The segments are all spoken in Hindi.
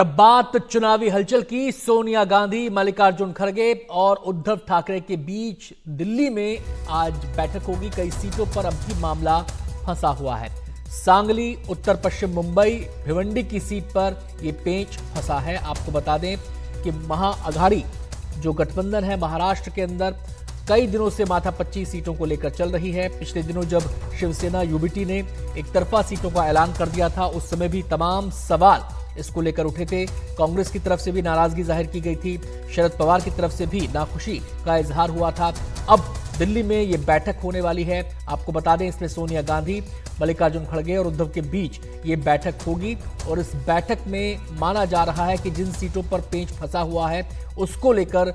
अब बात चुनावी हलचल की। सोनिया गांधी, मल्लिकार्जुन खड़गे और उद्धव ठाकरे के बीच दिल्ली में आज बैठक होगी। कई सीटों पर अब भी मामला फंसा हुआ है। सांगली, उत्तर पश्चिम मुंबई, भिवंडी की सीट पर यह पेंच फंसा है। आपको बता दें कि महाअघाड़ी जो गठबंधन है महाराष्ट्र के अंदर कई दिनों से माथापच्ची सीटों को लेकर चल रही है। पिछले दिनों जब शिवसेना यूबीटी ने एक तरफा सीटों का ऐलान कर दिया था, उस समय भी तमाम सवाल इसको लेकर उठे थे। कांग्रेस की तरफ से भी नाराजगी जाहिर की गई थी, शरद पवार की तरफ से भी नाखुशी का इजहार हुआ था। अब दिल्ली में ये बैठक होने वाली है। आपको बता दें इसमें सोनिया गांधी, मल्लिकार्जुन खड़गे और उद्धव के बीच ये बैठक होगी और इस बैठक में माना जा रहा है कि जिन सीटों पर पेंच फंसा हुआ है उसको लेकर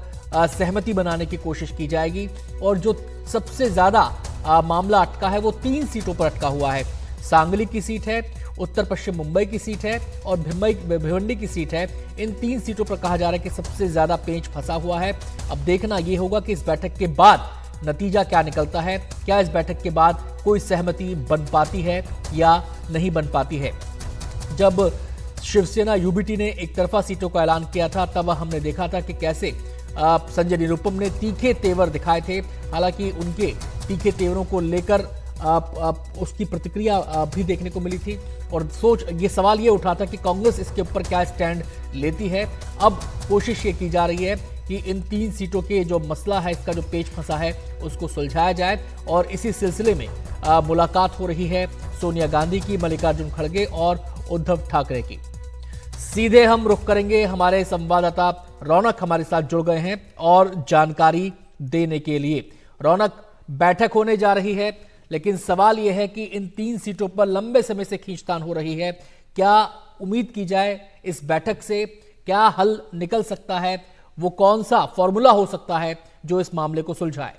सहमति बनाने की कोशिश की जाएगी। और जो सबसे ज्यादा मामला अटका है वो 3 सीटों पर अटका हुआ है। सांगली की सीट है, उत्तर पश्चिम मुंबई की सीट है और भिवंडी की सीट है। इन 3 सीटों पर कहा जा रहा है कि सबसे ज्यादा पेंच फंसा हुआ है। अब देखना यह होगा कि इस बैठक के बाद नतीजा क्या निकलता है। क्या इस बैठक के बाद कोई सहमति बन पाती है या नहीं बन पाती है। जब शिवसेना यूबीटी ने एक तरफा सीटों का ऐलान किया था तब हमने देखा था कि कैसे संजय निरुपम ने तीखे तेवर दिखाए थे। हालांकि उनके तीखे तेवरों को लेकर उसकी प्रतिक्रिया भी देखने को मिली थी और ये सवाल ये उठा था कि कांग्रेस इसके ऊपर क्या स्टैंड लेती है। अब कोशिश ये की जा रही है कि इन 3 सीटों के जो मसला है, इसका जो पेच फंसा है, उसको सुलझाया जाए और इसी सिलसिले में मुलाकात हो रही है सोनिया गांधी की, मल्लिकार्जुन खड़गे और उद्धव ठाकरे की। सीधे हम रुख करेंगे, हमारे संवाददाता रौनक हमारे साथ जुड़ गए हैं और जानकारी देने के लिए। रौनक, बैठक होने जा रही है लेकिन सवाल यह है कि इन 3 सीटों पर लंबे समय से खींचतान हो रही है। क्या उम्मीद की जाए इस बैठक से, क्या हल निकल सकता है, वो कौन सा फॉर्मूला हो सकता है जो इस मामले को सुलझाए?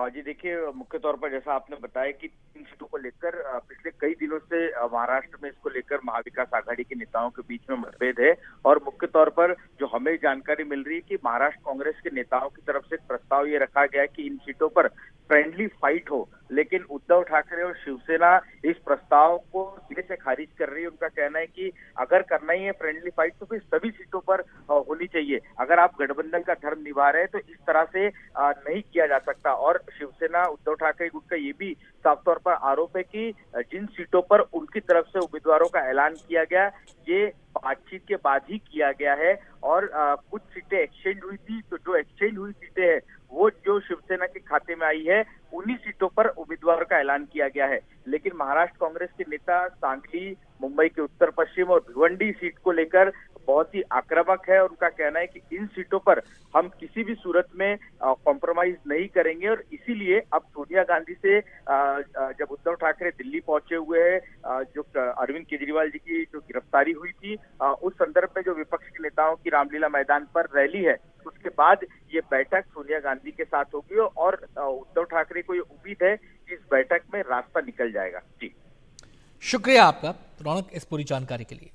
जी देखिए, मुख्य तौर पर जैसा आपने बताया कि 3 सीटों को लेकर पिछले कई दिनों से महाराष्ट्र में इसको लेकर महाविकास आघाड़ी के नेताओं के बीच में मतभेद है और मुख्य तौर पर जो हमें जानकारी मिल रही है कि महाराष्ट्र कांग्रेस के नेताओं की तरफ से एक प्रस्ताव ये रखा गया है कि इन सीटों पर फ्रेंडली फाइट हो, लेकिन उद्धव ठाकरे और शिवसेना इस प्रस्ताव को सिरे से खारिज कर रही है। उनका कहना है कि अगर करना ही है फ्रेंडली फाइट तो फिर सभी सीटों पर होनी चाहिए। अगर आप गठबंधन का धर्म निभा रहे हैं तो इस तरह से नहीं किया जा सकता। और शिवसेना, उद्धव ठाकरे गुट का ये भी साफ तौर पर आरोप है कि जिन सीटों पर उनकी तरफ से उम्मीदवारों का ऐलान किया गया, ये बातचीत के बाद ही किया गया है और कुछ सीटें एक्सचेंज हुई थी। तो जो एक्सचेंज हुई सीटें हैं वो जो शिवसेना के खाते में आई है, उन्हीं सीटों पर उम्मीदवार का ऐलान किया गया है। लेकिन महाराष्ट्र कांग्रेस के नेता सांगली, मुंबई के उत्तर पश्चिम और भिवंडी सीट को लेकर बहुत ही आक्रामक है। उनका कहना है कि इन सीटों पर हम किसी भी सूरत में कॉम्प्रोमाइज नहीं करेंगे और इसीलिए अब सोनिया गांधी से जब उद्धव ठाकरे दिल्ली पहुंचे हुए हैं, जो अरविंद केजरीवाल जी की जो गिरफ्तारी हुई थी, उस संदर्भ में जो विपक्ष के नेताओं की रामलीला मैदान पर रैली है, उसके बाद ये बैठक सोनिया गांधी के साथ होगी और उद्धव ठाकरे को ये उम्मीद है कि इस बैठक में रास्ता निकल जाएगा। जी, शुक्रिया आपका रौनक इस पूरी जानकारी के लिए।